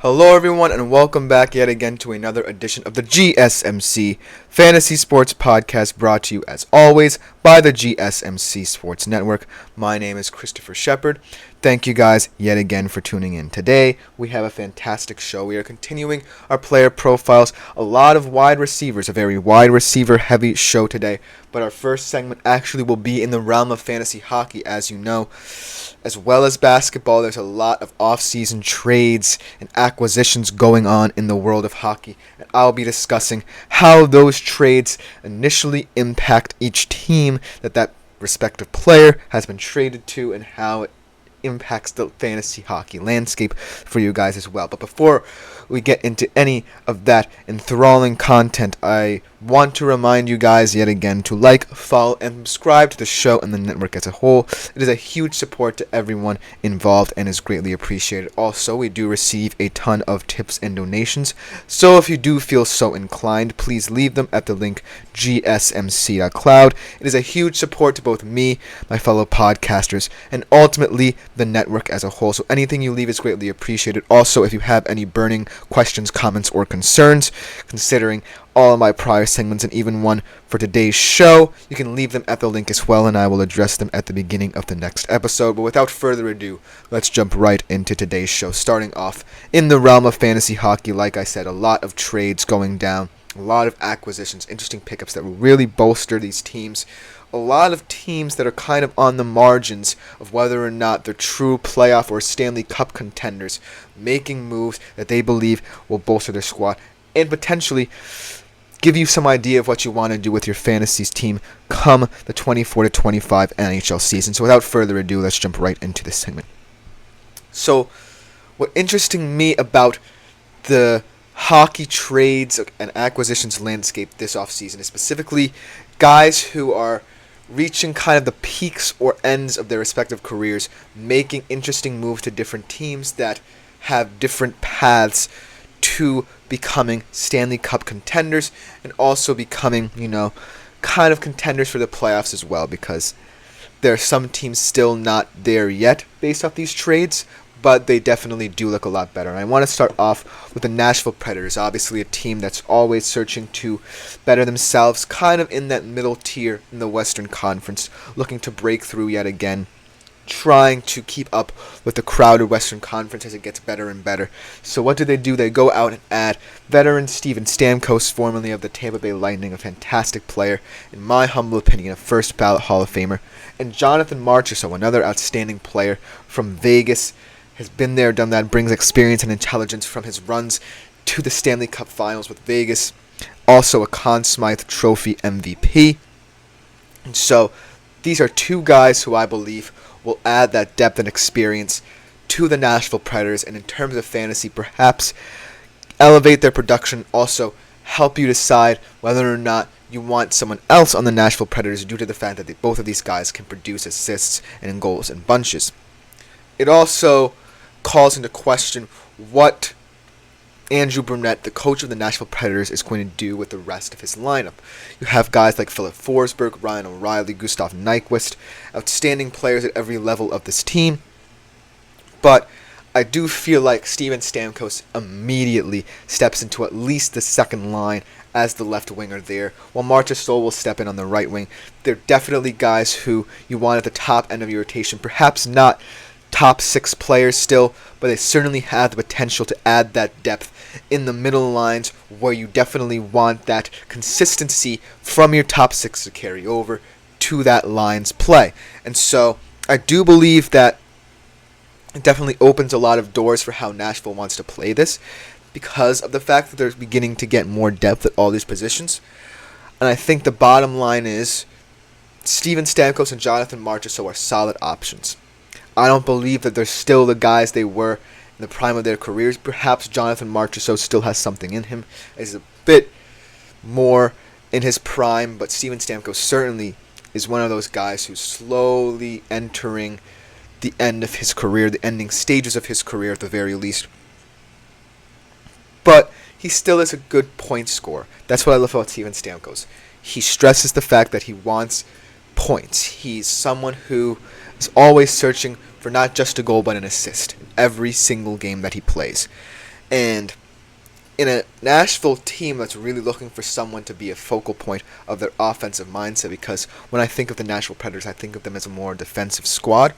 Hello everyone and welcome back yet again to another edition of the GSMC Fantasy Sports Podcast, brought to you as always by the GSMC Sports Network. My name is Christopher Shepard. Thank you guys yet again for tuning in. Today we have a fantastic show. We are continuing our player profiles, a lot of wide receivers, a very wide receiver heavy show today. But our first segment actually will be in the realm of fantasy hockey, as you know. As well as basketball, there's a lot of off-season trades and acquisitions going on in the world of hockey. And I'll be discussing how those trades initially impact each team that respective player has been traded to and how it impacts the fantasy hockey landscape for you guys as well. But before we get into any of that enthralling content, I want to remind you guys yet again to like, follow, and subscribe to the show and the network as a whole. It is a huge support to everyone involved and is greatly appreciated. Also, we do receive a ton of tips and donations, so if you do feel so inclined, please leave them at the link gsmc.cloud. It is a huge support to both me, my fellow podcasters, and ultimately the network as a whole, so anything you leave is greatly appreciated. Also, if you have any burning questions, comments, or concerns considering all of my prior segments and even one for today's show, you can leave them at the link as well, and I will address them at the beginning of the next episode. But without further ado, let's jump right into today's show. Starting off in the realm of fantasy hockey, like I said, a lot of trades going down, a lot of acquisitions, interesting pickups that will really bolster these teams. A lot of teams that are kind of on the margins of whether or not they're true playoff or Stanley Cup contenders, making moves that they believe will bolster their squad and potentially give you some idea of what you want to do with your fantasy team come the 24-25 NHL season. So without further ado, let's jump right into this segment. So what interesting me about the hockey trades and acquisitions landscape this offseason is specifically guys who are reaching kind of the peaks or ends of their respective careers, making interesting moves to different teams that have different paths to becoming Stanley Cup contenders and also becoming, kind of contenders for the playoffs as well, because there are some teams still not there yet based off these trades, but they definitely do look a lot better. And I want to start off with the Nashville Predators, obviously a team that's always searching to better themselves, kind of in that middle tier in the Western Conference, looking to break through yet again, trying to keep up with the crowded Western Conference as it gets better and better. So what do? They go out and add veteran Steven Stamkos, formerly of the Tampa Bay Lightning, a fantastic player, in my humble opinion, a first ballot Hall of Famer, and Jonathan Marchessault, another outstanding player from Vegas, has been there, done that, brings experience and intelligence from his runs to the Stanley Cup Finals with Vegas, also a Conn Smythe Trophy MVP. And so these are two guys who I believe will add that depth and experience to the Nashville Predators, and in terms of fantasy, perhaps elevate their production, also help you decide whether or not you want someone else on the Nashville Predators due to the fact that both of these guys can produce assists and goals in bunches. It also calls into question what Andrew Brunette, the coach of the Nashville Predators, is going to do with the rest of his lineup. You have guys like Philip Forsberg, Ryan O'Reilly, Gustav Nyquist, outstanding players at every level of this team. But I do feel like Steven Stamkos immediately steps into at least the second line as the left winger there, while Marchessault will step in on the right wing. They're definitely guys who you want at the top end of your rotation, perhaps not top 6 players still, but they certainly have the potential to add that depth in the middle lines where you definitely want that consistency from your top 6 to carry over to that line's play. And so I do believe that it definitely opens a lot of doors for how Nashville wants to play this because of the fact that they're beginning to get more depth at all these positions. And I think the bottom line is Steven Stamkos and Jonathan Marchessault are solid options. I don't believe that they're still the guys they were in the prime of their careers. Perhaps Jonathan Marchessault still has something in him. He's a bit more in his prime, but Steven Stamkos certainly is one of those guys who's slowly entering the end of his career, the ending stages of his career at the very least. But he still is a good point scorer. That's what I love about Steven Stamkos. He stresses the fact that he wants points. He's someone who is always searching for not just a goal but an assist in every single game that he plays. And in a Nashville team that's really looking for someone to be a focal point of their offensive mindset, because when I think of the Nashville Predators, I think of them as a more defensive squad.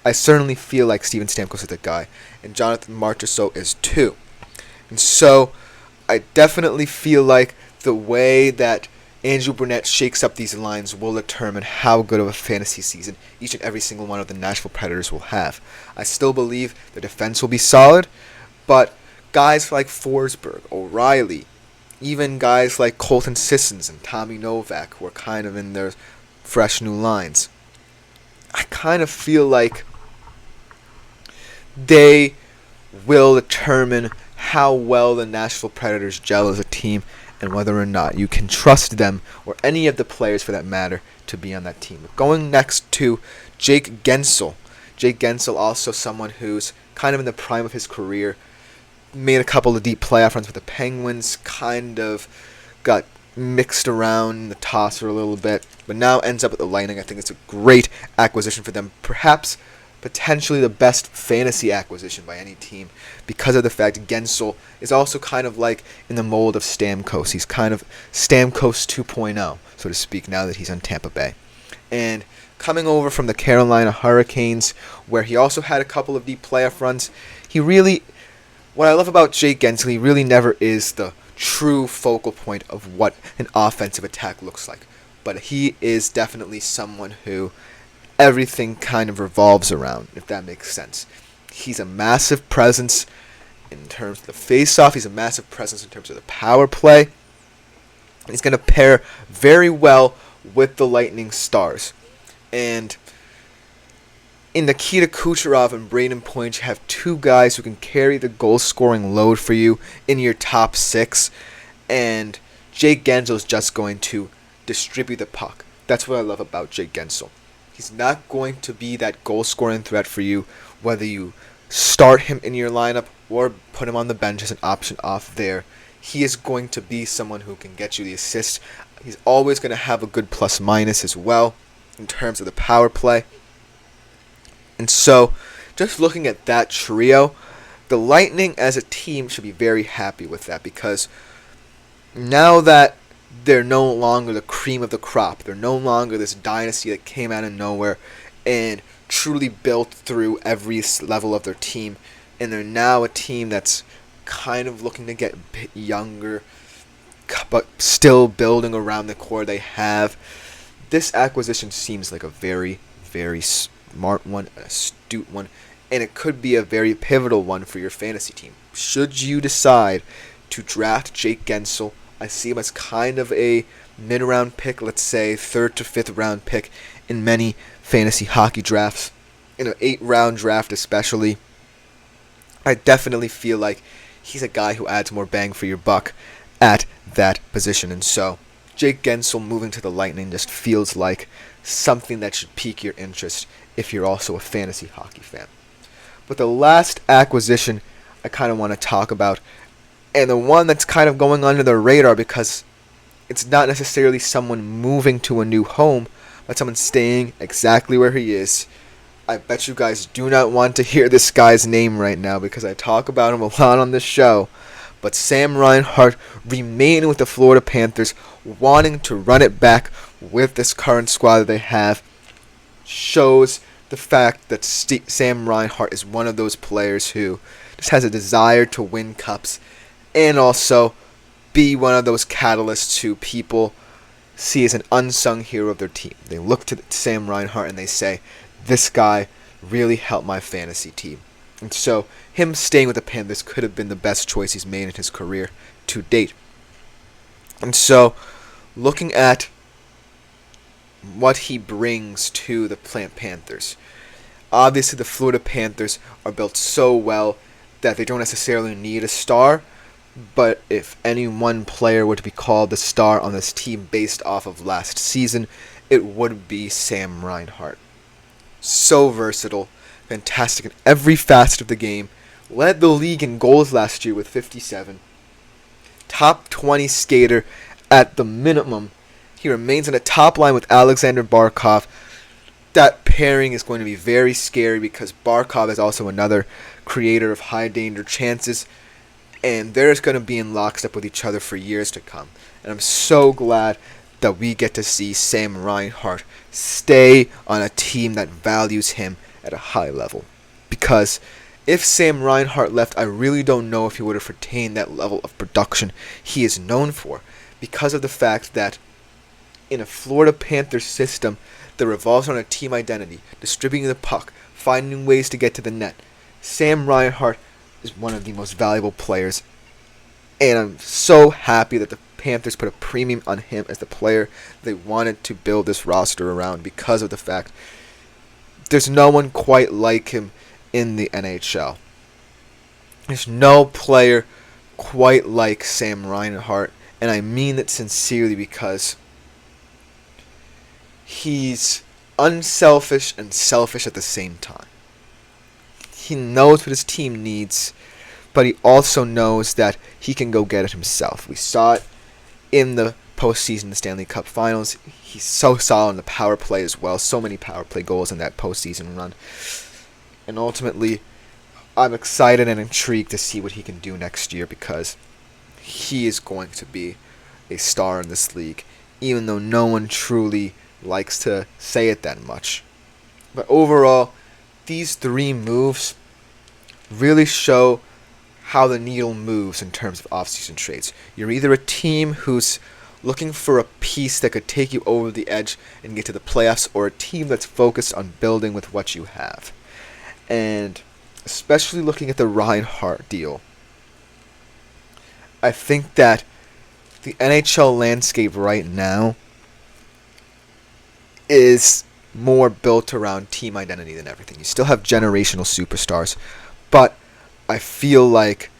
I certainly feel like Steven Stamkos is the guy, and Jonathan Marchessault is too. And so I definitely feel like the way that Andrew Brunette shakes up these lines will determine how good of a fantasy season each and every single one of the Nashville Predators will have. I still believe the defense will be solid, but guys like Forsberg, O'Reilly, even guys like Colton Sissons and Tommy Novak, who are kind of in their fresh new lines, I kind of feel like they will determine how well the Nashville Predators gel as a team and whether or not you can trust them, or any of the players for that matter, to be on that team. Going next to Jake Guentzel. Jake Guentzel, also someone who's kind of in the prime of his career, made a couple of deep playoff runs with the Penguins, kind of got mixed around in the tosser a little bit, but now ends up with the Lightning. I think it's a great acquisition for them, perhaps potentially the best fantasy acquisition by any team, because of the fact Guentzel is also kind of like in the mold of Stamkos. He's kind of Stamkos 2.0, so to speak, now that he's on Tampa Bay. And coming over from the Carolina Hurricanes, where he also had a couple of deep playoff runs, what I love about Jake Guentzel, he really never is the true focal point of what an offensive attack looks like. But he is definitely someone who everything kind of revolves around, if that makes sense. He's a massive presence in terms of the face-off. He's a massive presence in terms of the power play. He's going to pair very well with the Lightning Stars. And in Nikita Kucherov and Braden Point, you have two guys who can carry the goal-scoring load for you in your top six. And Jake Guentzel is just going to distribute the puck. That's what I love about Jake Guentzel. He's not going to be that goal-scoring threat for you, whether you start him in your lineup or put him on the bench as an option off there. He is going to be someone who can get you the assist. He's always going to have a good plus-minus as well in terms of the power play. And so, just looking at that trio, the Lightning as a team should be very happy with that, because now that they're no longer the cream of the crop, they're no longer this dynasty that came out of nowhere and truly built through every level of their team, and they're now a team that's kind of looking to get a bit younger, but still building around the core they have. This acquisition seems like a very, very smart one, an astute one, and it could be a very pivotal one for your fantasy team. Should you decide to draft Jake Guentzel, I see him as kind of a mid-round pick, let's say 3rd to 5th round pick in many fantasy hockey drafts, in an 8-round draft especially. I definitely feel like he's a guy who adds more bang for your buck at that position. And so Jake Guentzel moving to the Lightning just feels like something that should pique your interest if you're also a fantasy hockey fan. But the last acquisition I kind of want to talk about, and the one that's kind of going under the radar because it's not necessarily someone moving to a new home, but someone staying exactly where he is. I bet you guys do not want to hear this guy's name right now because I talk about him a lot on this show. But Sam Reinhart remaining with the Florida Panthers, wanting to run it back with this current squad that they have, shows the fact that Sam Reinhart is one of those players who just has a desire to win cups and also be one of those catalysts who people see as an unsung hero of their team. They look to Sam Reinhart and they say, this guy really helped my fantasy team. And so him staying with the Panthers could have been the best choice he's made in his career to date. And so looking at what he brings to the Panthers, obviously the Florida Panthers are built so well that they don't necessarily need a star. But if any one player were to be called the star on this team based off of last season, it would be Sam Reinhart. So versatile, fantastic in every facet of the game, led the league in goals last year with 57. Top 20 skater at the minimum. He remains in the top line with Alexander Barkov. That pairing is going to be very scary because Barkov is also another creator of high danger chances. and they're going to be in lockstep with each other for years to come. And I'm so glad that we get to see Sam Reinhart stay on a team that values him at a high level. Because if Sam Reinhart left, I really don't know if he would have retained that level of production he is known for, because of the fact that in a Florida Panthers system that revolves around a team identity, distributing the puck, finding ways to get to the net, Sam Reinhart is one of the most valuable players, and I'm so happy that the Panthers put a premium on him as the player they wanted to build this roster around, because of the fact there's no one quite like him in the NHL. There's no player quite like Sam Reinhart, and I mean it sincerely, because he's unselfish and selfish at the same time. He knows what his team needs, but he also knows that he can go get it himself. We saw it in the postseason, the Stanley Cup Finals. He's so solid in the power play as well. So many power play goals in that postseason run. And ultimately, I'm excited and intrigued to see what he can do next year, because he is going to be a star in this league, even though no one truly likes to say it that much. But overall, these three moves really show how the needle moves in terms of offseason trades. You're either a team who's looking for a piece that could take you over the edge and get to the playoffs, or a team that's focused on building with what you have. And especially looking at the Reinhart deal, I think that the NHL landscape right now is more built around team identity than everything. You still have generational superstars, but I feel like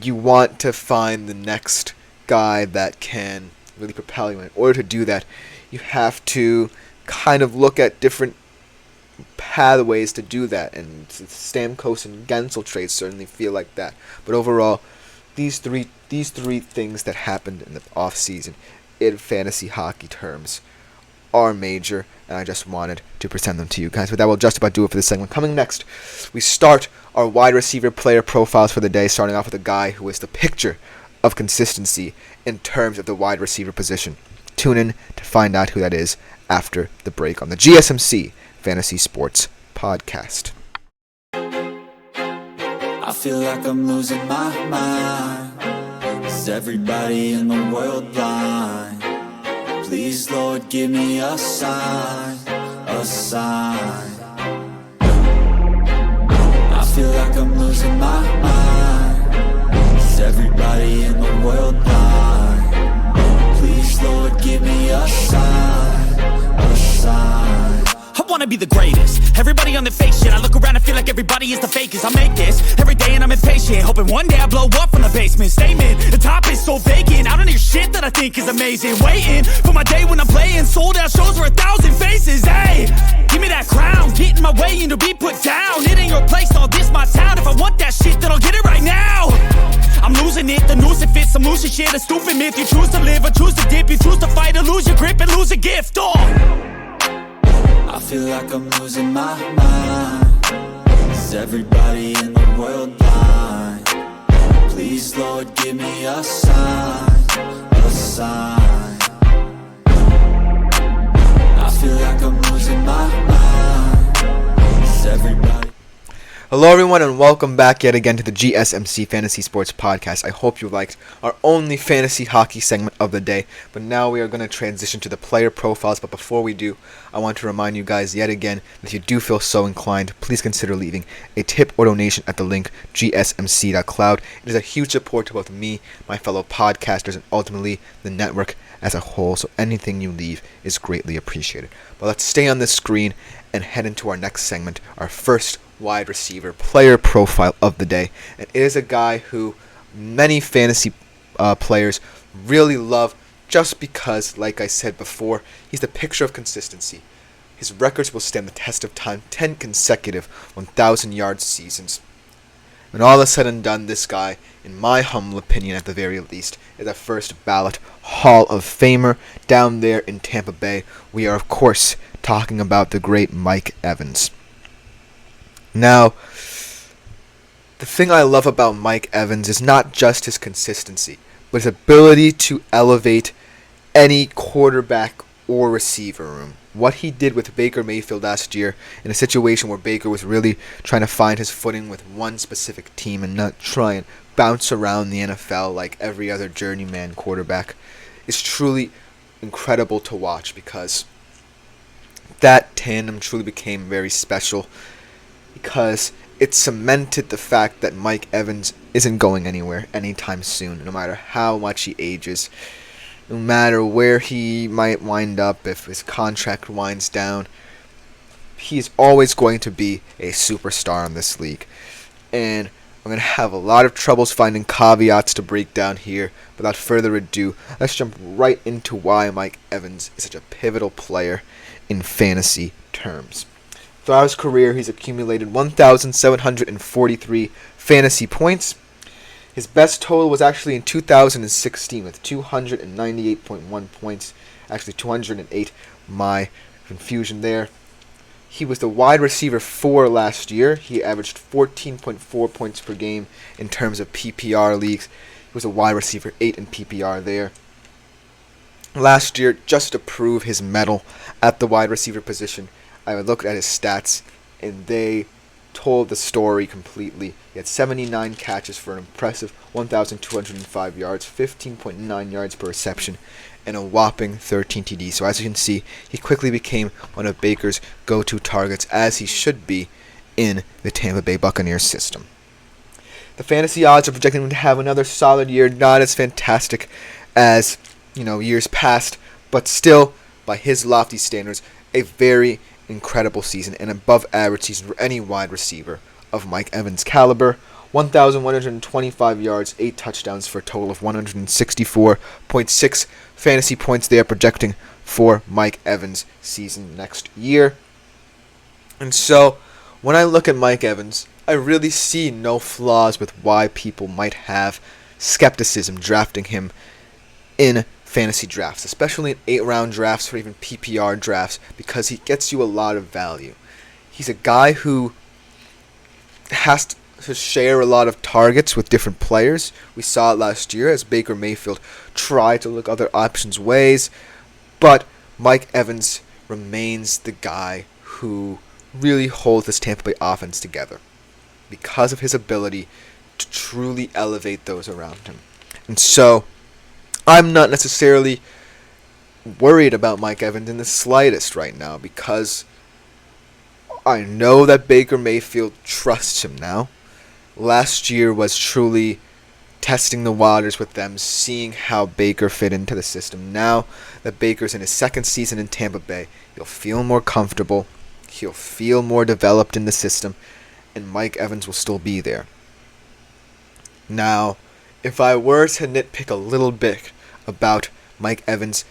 you want to find the next guy that can really propel you. In order to do that, you have to kind of look at different pathways to do that, and Stamkos and Gensel trades certainly feel like that. But overall, these three things that happened in the offseason in fantasy hockey terms are major, and I just wanted to present them to you guys. But that will just about do it for this segment. Coming next, we start our wide receiver player profiles for the day, starting off with a guy who is the picture of consistency in terms of the wide receiver position. Tune in to find out who that is after the break on the GSMC Fantasy Sports Podcast. I feel like I'm losing my mind. Is everybody in the world blind? Please, Lord, give me a sign, a sign. I feel like I'm losing my mind. Is everybody in the world blind? Please, Lord, give me a sign, a sign. I wanna be the greatest. Everybody on the fake shit. I look around and feel like everybody is the fakest. I make this every day and I'm impatient, hoping one day I blow up from the basement. Statement, the top is so vacant. I don't hear shit that I think is amazing. Waiting for my day when I'm playing sold out shows for 1,000 faces. Hey, give me that crown, get in my way and to be put down. It ain't your place, all this my town. If I want that shit, then I'll get it right now. I'm losing it, the noose it fits. I'm losing shit, a stupid myth. You choose to live or choose to dip. You choose to fight or lose your grip and lose a gift. I feel like I'm losing my mind. Is everybody in the world blind? Please, Lord, give me a sign, a sign. I feel like I'm losing my mind. Is everybody... Hello everyone, and welcome back yet again to the GSMC Fantasy Sports Podcast. I hope you liked our only fantasy hockey segment of the day, but now we are going to transition to the player profiles. But before we do, I want to remind you guys yet again that if you do feel so inclined, please consider leaving a tip or donation at the link gsmc.cloud. It is a huge support to both me, my fellow podcasters, and ultimately the network as a whole, so anything you leave is greatly appreciated. But let's stay on this screen and head into our next segment, our first wide receiver player profile of the day. And it is a guy who many fantasy players really love just because, like I said before, he's the picture of consistency. His records will stand the test of time, 10 consecutive 1,000-yard seasons. When all is said and done, this guy, in my humble opinion at the very least, is a first ballot Hall of Famer down there in Tampa Bay. We are, of course, talking about the great Mike Evans. Now, The thing I love about Mike Evans is not just his consistency, but his ability to elevate any quarterback or receiver room. What he did with Baker Mayfield last year in a situation where Baker was really trying to find his footing with one specific team and not try and bounce around the NFL like every other journeyman quarterback is truly incredible to watch, because that tandem truly became very special, because it cemented the fact that Mike Evans isn't going anywhere anytime soon, no matter how much he ages, no matter where he might wind up if his contract winds down. He's always going to be a superstar in this league. And I'm going to have a lot of troubles finding caveats to break down here. Without further ado, let's jump right into why Mike Evans is such a pivotal player in fantasy terms. Throughout his career, he's accumulated 1,743 fantasy points. His best total was actually in 2016 with 298.1 points. Actually, 208. My confusion there. He was the wide receiver 4 last year. He averaged 14.4 points per game in terms of PPR leagues. He was a wide receiver 8 in PPR there. Last year, just to prove his mettle at the wide receiver position, I looked at his stats, and they told the story completely. He had 79 catches for an impressive 1,205 yards, 15.9 yards per reception, and a whopping 13 TDs. So as you can see, he quickly became one of Baker's go-to targets, as he should be in the Tampa Bay Buccaneers system. The fantasy odds are projecting him to have another solid year, not as fantastic as years past, but still, by his lofty standards, a very incredible season, an above average season for any wide receiver of Mike Evans' caliber. 1,125 yards, 8 touchdowns for a total of 164.6 fantasy points they are projecting for Mike Evans' season next year. And so, when I look at Mike Evans, I really see no flaws with why people might have skepticism drafting him in fantasy drafts, especially in 8-round drafts or even PPR drafts, because he gets you a lot of value. He's a guy who has to share a lot of targets with different players. We saw it last year as Baker Mayfield tried to look other options ways, but Mike Evans remains the guy who really holds this Tampa Bay offense together because of his ability to truly elevate those around him. And so, I'm not necessarily worried about Mike Evans in the slightest right now, because I know that Baker Mayfield trusts him now. Last year was truly testing the waters with them, seeing how Baker fit into the system. Now that Baker's in his second season in Tampa Bay, he'll feel more comfortable, he'll feel more developed in the system, and Mike Evans will still be there. Now, if I were to nitpick a little bit about Mike Evans,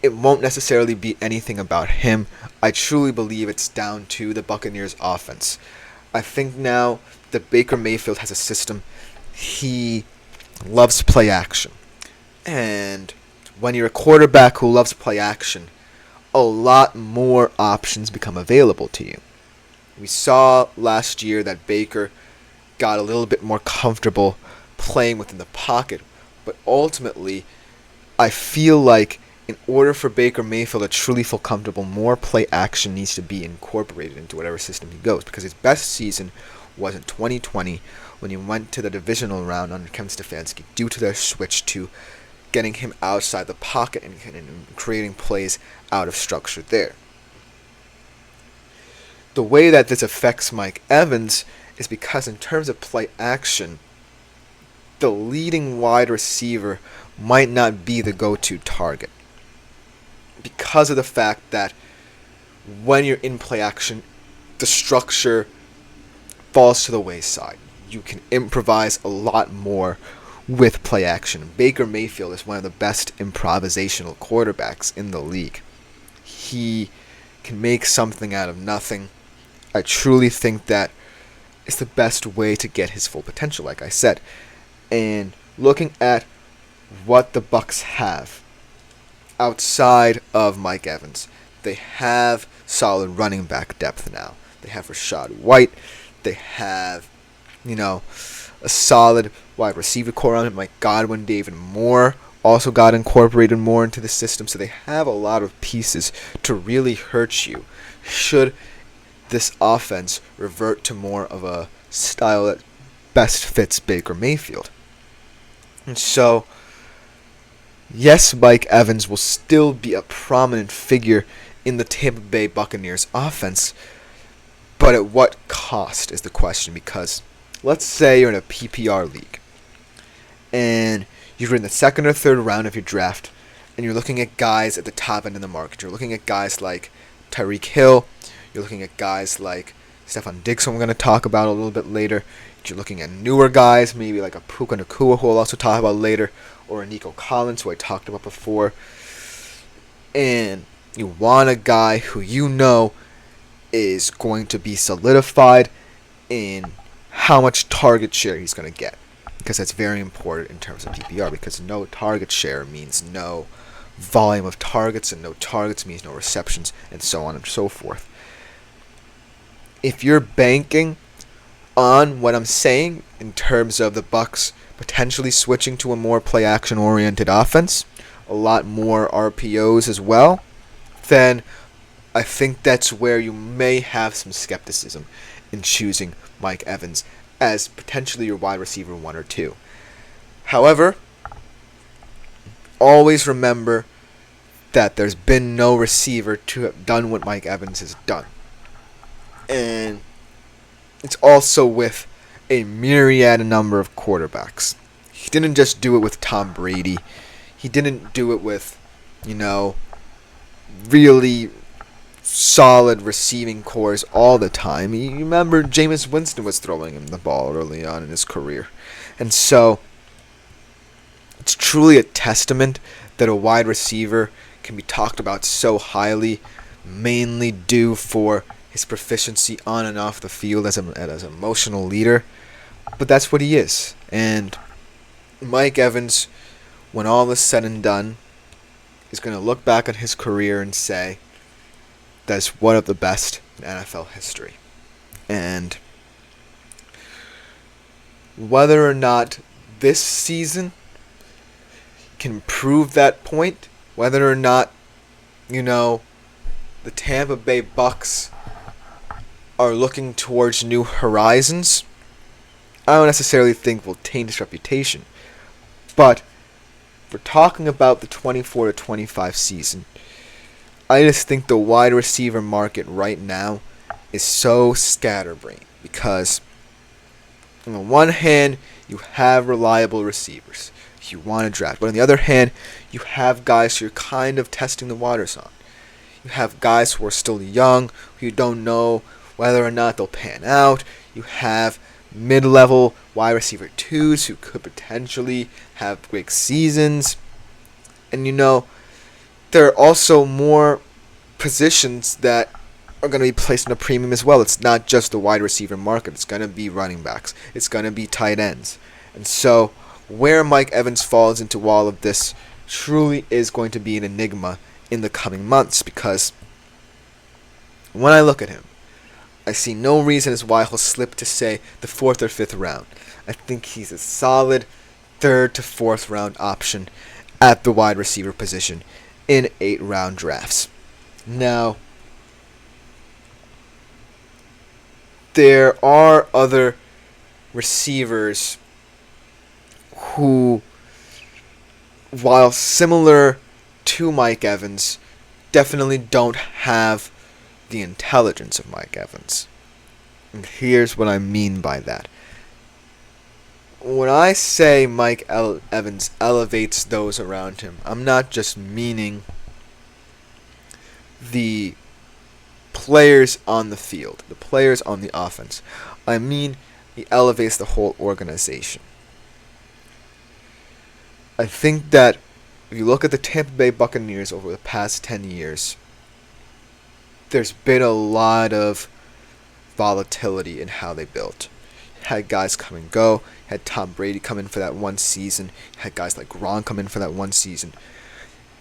it won't necessarily be anything about him. I truly believe it's down to the Buccaneers' offense. I think now that Baker Mayfield has a system, he loves play action. And when you're a quarterback who loves play action, a lot more options become available to you. We saw last year that Baker got a little bit more comfortable playing within the pocket, but ultimately, I feel like in order for Baker Mayfield to truly feel comfortable, more play action needs to be incorporated into whatever system he goes, because his best season was in 2020 when he went to the divisional round under Kevin Stefanski due to their switch to getting him outside the pocket and creating plays out of structure there. The way that this affects Mike Evans is because in terms of play action, the leading wide receiver might not be the go-to target, because of the fact that when you're in play action, the structure falls to the wayside. You can improvise a lot more with play action. Baker Mayfield is one of the best improvisational quarterbacks in the league. He can make something out of nothing. I truly think that it's the best way to get his full potential, like I said. And looking at what the Bucs have outside of Mike Evans, they have solid running back depth now. They have Rashad White. They have, a solid wide receiver core on him. Like Godwin, David Moore also got incorporated more into the system, so they have a lot of pieces to really hurt you should this offense revert to more of a style that best fits Baker Mayfield. And so, yes, Mike Evans will still be a prominent figure in the Tampa Bay Buccaneers offense, but at what cost is the question, because let's say you're in a PPR league and you're in the second or third round of your draft and you're looking at guys at the top end of the market. You're looking at guys like Tyreek Hill. You're looking at guys like Stephon Diggs, who we're going to talk about a little bit later. You're looking at newer guys, maybe like a Puka Nacua, who we'll also talk about later, or a Nico Collins, who I talked about before. And you want a guy who you know is going to be solidified in how much target share he's going to get, because that's very important in terms of PPR, because no target share means no volume of targets, and no targets means no receptions, and so on and so forth. If you're banking on what I'm saying in terms of the Bucs potentially switching to a more play-action oriented offense, a lot more RPOs as well, then I think that's where you may have some skepticism in choosing Mike Evans as potentially your wide receiver 1 or 2. However, always remember that there's been no receiver to have done what Mike Evans has done. And it's also with a myriad number of quarterbacks. He didn't just do it with Tom Brady. He didn't do it with, really solid receiving cores all the time. You remember Jameis Winston was throwing him the ball early on in his career. And so it's truly a testament that a wide receiver can be talked about so highly, mainly due for his proficiency on and off the field as an emotional leader. But that's what he is. And Mike Evans, when all is said and done, is going to look back at his career and say that's one of the best in NFL history. And whether or not this season can prove that point, whether or not, the Tampa Bay Bucs are looking towards new horizons, I don't necessarily think will taint his reputation. But for talking about the 24 to 25 season, I just think the wide receiver market right now is so scatterbrained, because on the one hand, you have reliable receivers you want to draft, but on the other hand, you have guys who you're kind of testing the waters on. You have guys who are still young, who you don't know whether or not they'll pan out. You have mid-level wide receiver 2s who could potentially have big seasons. And there are also more positions that are going to be placed in a premium as well. It's not just the wide receiver market. It's going to be running backs. It's going to be tight ends. And so where Mike Evans falls into all of this truly is going to be an enigma in the coming months, because when I look at him, I see no reason as why he'll slip to, say, the 4th or 5th round. I think he's a solid 3rd to 4th round option at the wide receiver position in 8-round drafts. Now, there are other receivers who, while similar to Mike Evans, definitely don't have the intelligence of Mike Evans. And here's what I mean by that. When I say Mike Evans elevates those around him, I'm not just meaning the players on the field, the players on the offense. I mean he elevates the whole organization. I think that if you look at the Tampa Bay Buccaneers over the past 10 years, there's been a lot of volatility in how they built. You had guys come and go. You had Tom Brady come in for that one season. You had guys like Gronk come in for that one season.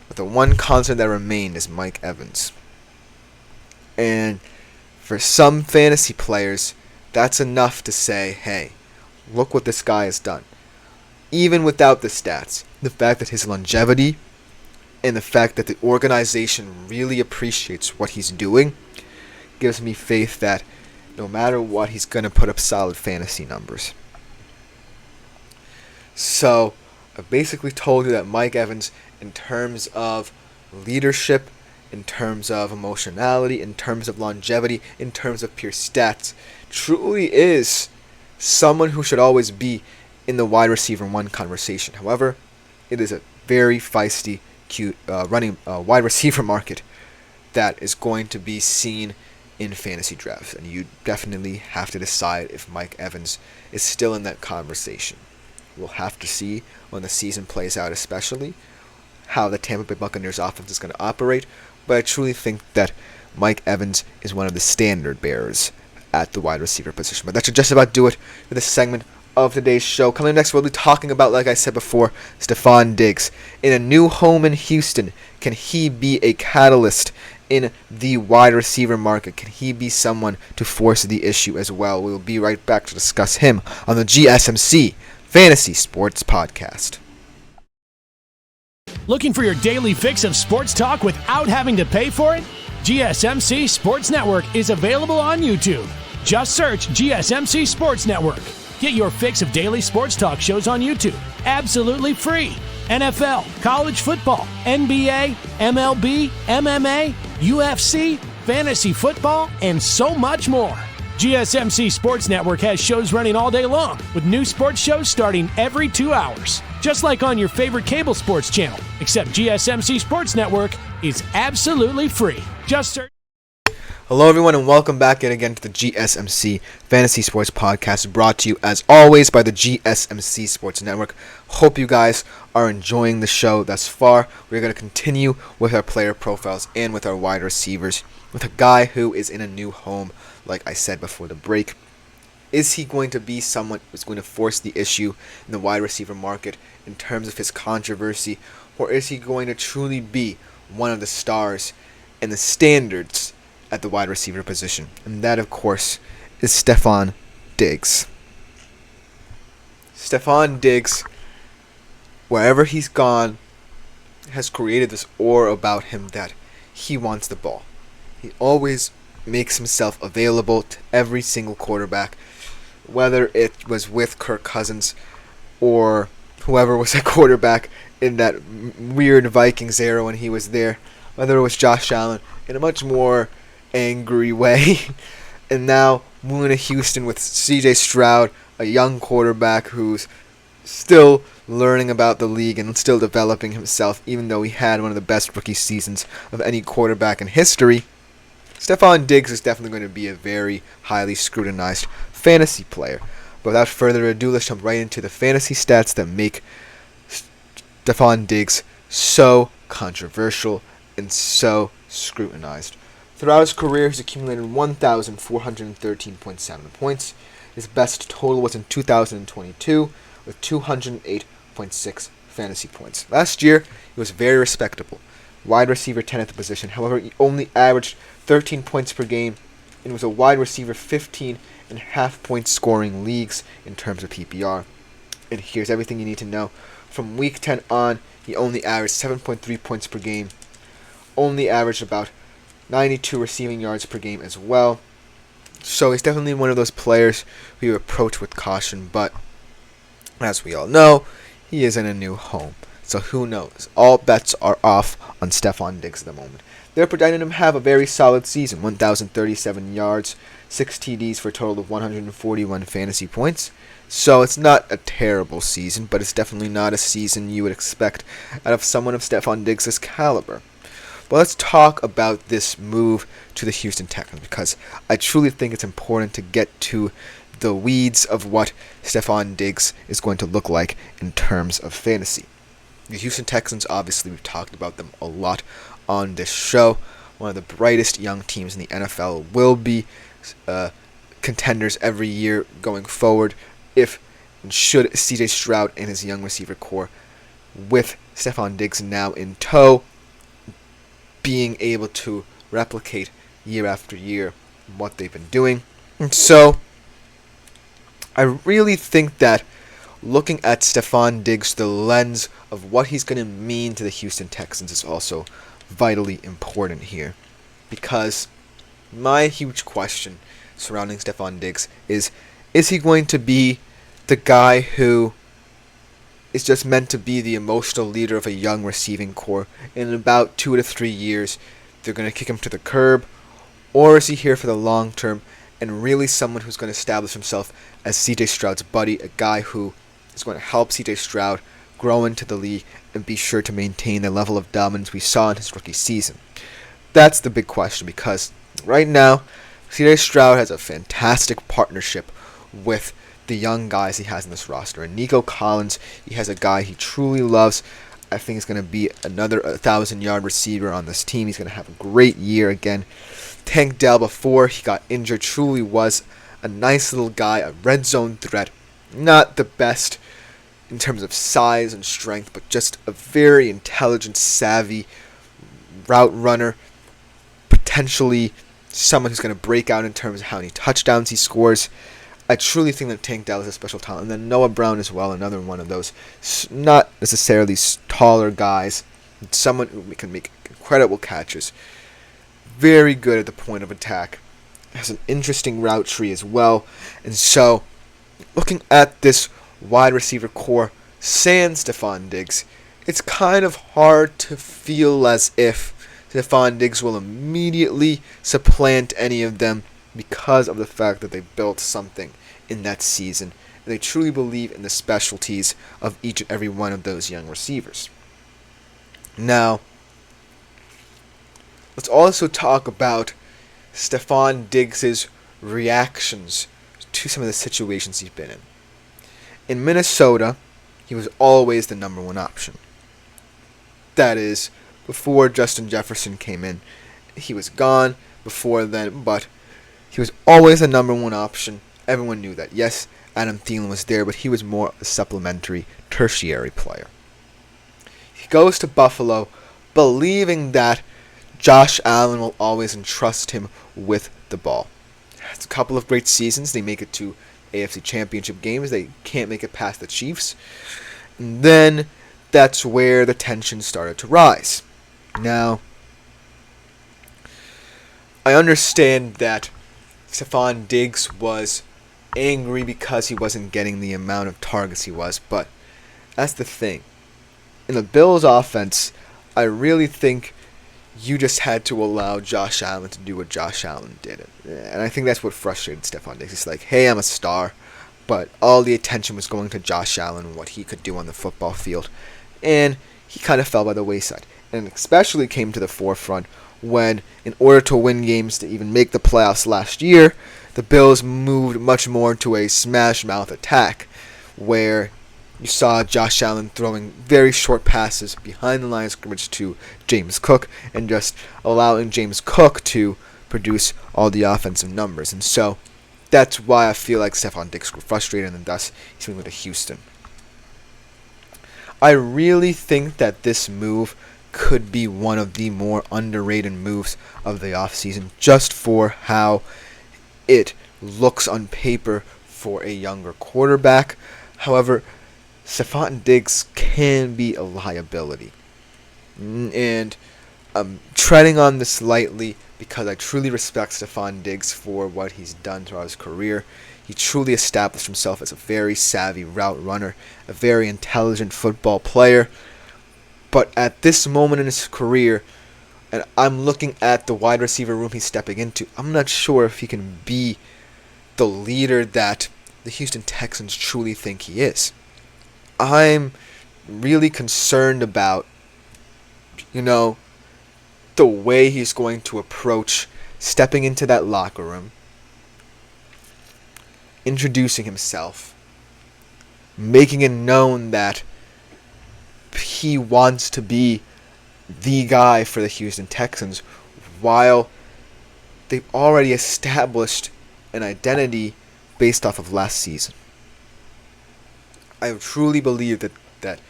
But the one constant that remained is Mike Evans. And for some fantasy players, that's enough to say, hey, look what this guy has done. Even without the stats, the fact that his longevity and the fact that the organization really appreciates what he's doing gives me faith that no matter what, he's going to put up solid fantasy numbers. So, I basically told you that Mike Evans, in terms of leadership, in terms of emotionality, in terms of longevity, in terms of pure stats, truly is someone who should always be in the wide receiver one conversation. However, it is a very feisty, running wide receiver market that is going to be seen in fantasy drafts, and you definitely have to decide if Mike Evans is still in that conversation. We'll have to see when the season plays out, especially how the Tampa Bay Buccaneers offense is going to operate, but I truly think that Mike Evans is one of the standard bearers at the wide receiver position. But that should just about do it for this segment of today's show. Coming up next, we'll be talking about, like I said before, Stefon Diggs. In a new home in Houston, can he be a catalyst in the wide receiver market? Can he be someone to force the issue as well? We'll be right back to discuss him on the GSMC Fantasy Sports Podcast. Looking for your daily fix of sports talk without having to pay for it? GSMC Sports Network is available on YouTube. Just search GSMC Sports Network. Get your fix of daily sports talk shows on YouTube, absolutely free. NFL, college football, NBA, MLB, MMA, UFC, fantasy football, and so much more. GSMC Sports Network has shows running all day long, with new sports shows starting every 2 hours. Just like on your favorite cable sports channel, except GSMC Sports Network is absolutely free. Just search. Hello everyone, and welcome back yet again to the GSMC Fantasy Sports Podcast, brought to you as always by the GSMC Sports Network. Hope you guys are enjoying the show thus far. We're going to continue with our player profiles and with our wide receivers with a guy who is in a new home, like I said before the break. Is he going to be someone who's going to force the issue in the wide receiver market in terms of his controversy, or is he going to truly be one of the stars and the standards at the wide receiver position? And that, of course, is Stefon Diggs. Stefon Diggs, wherever he's gone, has created this aura about him that he wants the ball. He always makes himself available to every single quarterback, whether it was with Kirk Cousins or whoever was a quarterback in that weird Vikings era when he was there, whether it was Josh Allen, in a much more angry way. And now moving to Houston with CJ Stroud, a young quarterback who's still learning about the league and still developing himself, even though he had one of the best rookie seasons of any quarterback in history. Stefon Diggs is definitely going to be a very highly scrutinized fantasy player. But without further ado, let's jump right into the fantasy stats that make Stefon Diggs so controversial and so scrutinized. Throughout his career, he's accumulated 1,413.7 points. His best total was in 2022 with 208.6 fantasy points. Last year, he was very respectable. Wide receiver 10 at the position. However, he only averaged 13 points per game and was a wide receiver 15.5 point scoring leagues in terms of PPR. And here's everything you need to know. From week 10 on, he only averaged 7.3 points per game. Only averaged about 92 receiving yards per game as well. So he's definitely one of those players who you approach with caution, but as we all know, he is in a new home. So who knows? All bets are off on Stefon Diggs at the moment. They're projecting him to have a very solid season. 1,037 yards, 6 TDs for a total of 141 fantasy points. So it's not a terrible season, but it's definitely not a season you would expect out of someone of Stefon Diggs' caliber. But let's talk about this move to the Houston Texans, because I truly think it's important to get to the weeds of what Stefon Diggs is going to look like in terms of fantasy. The Houston Texans, obviously, we've talked about them a lot on this show. One of the brightest young teams in the NFL, will be contenders every year going forward if and should CJ Stroud and his young receiver core, with Stefon Diggs now in tow, being able to replicate year after year what they've been doing. And so I really think that looking at Stefon Diggs through the lens of what he's going to mean to the Houston Texans is also vitally important here. Because my huge question surrounding Stefon Diggs is he going to be the guy who is just meant to be the emotional leader of a young receiving corps? In about 2 to 3 years, they're going to kick him to the curb? Or is he here for the long term and really someone who's going to establish himself as C.J. Stroud's buddy, a guy who is going to help C.J. Stroud grow into the league and be sure to maintain the level of dominance we saw in his rookie season? That's the big question, because right now, C.J. Stroud has a fantastic partnership with the young guys he has in this roster. And Nico Collins, he has a guy he truly loves. I think he's going to be another 1,000-yard receiver on this team. He's going to have a great year again. Tank Dell, before he got injured, truly was a nice little guy, a red zone threat. Not the best in terms of size and strength, but just a very intelligent, savvy route runner. Potentially someone who's going to break out in terms of how many touchdowns he scores. I truly think that Tank Dell is a special talent. And then Noah Brown as well, another one of those not necessarily taller guys. Someone who can make incredible catches. Very good at the point of attack. Has an interesting route tree as well. And so, looking at this wide receiver core, sans Stefon Diggs, it's kind of hard to feel as if Stefon Diggs will immediately supplant any of them, because of the fact that they built something in that season, and they truly believe in the specialties of each and every one of those young receivers. Now, let's also talk about Stefon Diggs' reactions to some of the situations he's been in. In Minnesota, he was always the number one option. That is, before Justin Jefferson came in. He was gone before then, but he was always the number one option. Everyone knew that. Yes, Adam Thielen was there, but he was more a supplementary, tertiary player. He goes to Buffalo, believing that Josh Allen will always entrust him with the ball. It's a couple of great seasons. They make it to AFC Championship games. They can't make it past the Chiefs. And then that's where the tension started to rise. Now, I understand that Stefon Diggs was angry because he wasn't getting the amount of targets he was, but that's the thing. In the Bills' offense, I really think you just had to allow Josh Allen to do what Josh Allen did. And I think that's what frustrated Stefon Diggs. It's like, hey, I'm a star, but all the attention was going to Josh Allen and what he could do on the football field. And he kind of fell by the wayside. And especially came to the forefront when, in order to win games to even make the playoffs last year, the Bills moved much more to a smash-mouth attack, where you saw Josh Allen throwing very short passes behind the line of scrimmage to James Cook, and just allowing James Cook to produce all the offensive numbers. And so that's why I feel like Stefon Diggs grew frustrated, and thus he's moving to Houston. I really think that this move could be one of the more underrated moves of the offseason, just for how it looks on paper for a younger quarterback. However, Stefon Diggs can be a liability. And I'm treading on this lightly because I truly respect Stefon Diggs for what he's done throughout his career. He truly established himself as a very savvy route runner, a very intelligent football player. But at this moment in his career, and I'm looking at the wide receiver room he's stepping into, I'm not sure if he can be the leader that the Houston Texans truly think he is. I'm really concerned about, the way he's going to approach stepping into that locker room, introducing himself, making it known that he wants to be the guy for the Houston Texans, while they've already established an identity based off of last season. I truly believe that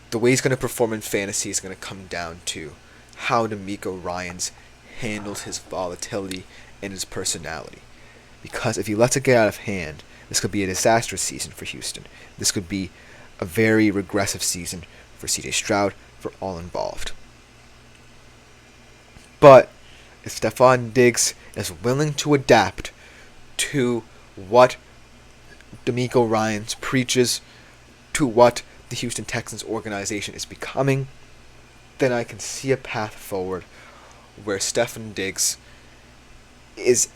the way he's going to perform in fantasy is going to come down to how D'Amico Ryans handles his volatility and his personality. Because if he lets it get out of hand, This could be a disastrous season for Houston. This could be a very regressive season for CJ Stroud, for all involved. But if Stephon Diggs is willing to adapt to what DeMeco Ryans preaches, to what the Houston Texans organization is becoming, then I can see a path forward where Stephon Diggs is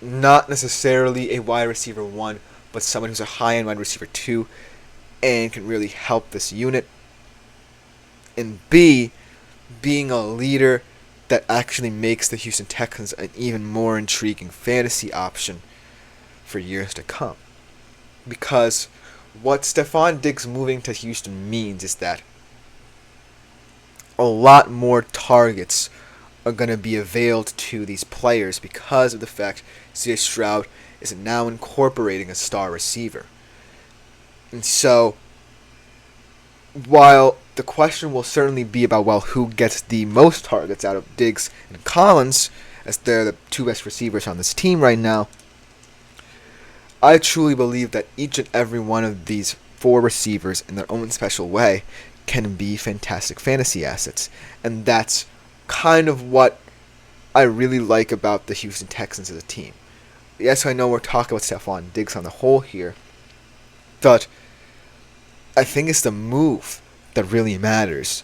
not necessarily a wide receiver 1, but someone who's a high-end wide receiver 2 and can really help this unit. And B, being a leader that actually makes the Houston Texans an even more intriguing fantasy option for years to come. Because what Stephon Diggs moving to Houston means is that a lot more targets are going to be availed to these players because of the fact CJ Stroud is now incorporating a star receiver. And so, while the question will certainly be about, well, who gets the most targets out of Diggs and Collins, as they're the two best receivers on this team right now, I truly believe that each and every one of these 4 receivers in their own special way can be fantastic fantasy assets. And that's kind of what I really like about the Houston Texans as a team. Yes, I know we're talking about Stephon Diggs on the whole here, but I think it's the move that really matters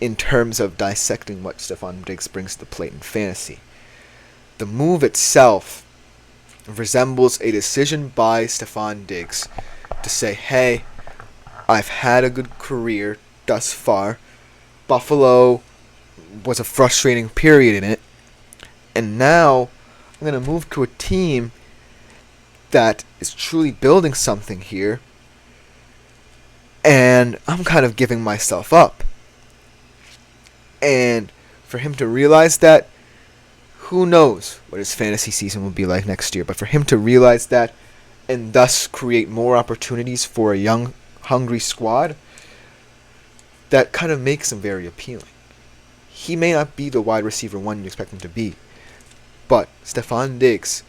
in terms of dissecting what Stephon Diggs brings to the plate in fantasy. The move itself resembles a decision by Stephon Diggs to say, hey, I've had a good career thus far. Buffalo was a frustrating period in it. And now I'm going to move to a team that is truly building something here. And I'm kind of giving myself up. And for him to realize that, who knows what his fantasy season will be like next year. But for him to realize that and thus create more opportunities for a young, hungry squad, that kind of makes him very appealing. He may not be the wide receiver 1 you expect him to be, but Stephon Diggs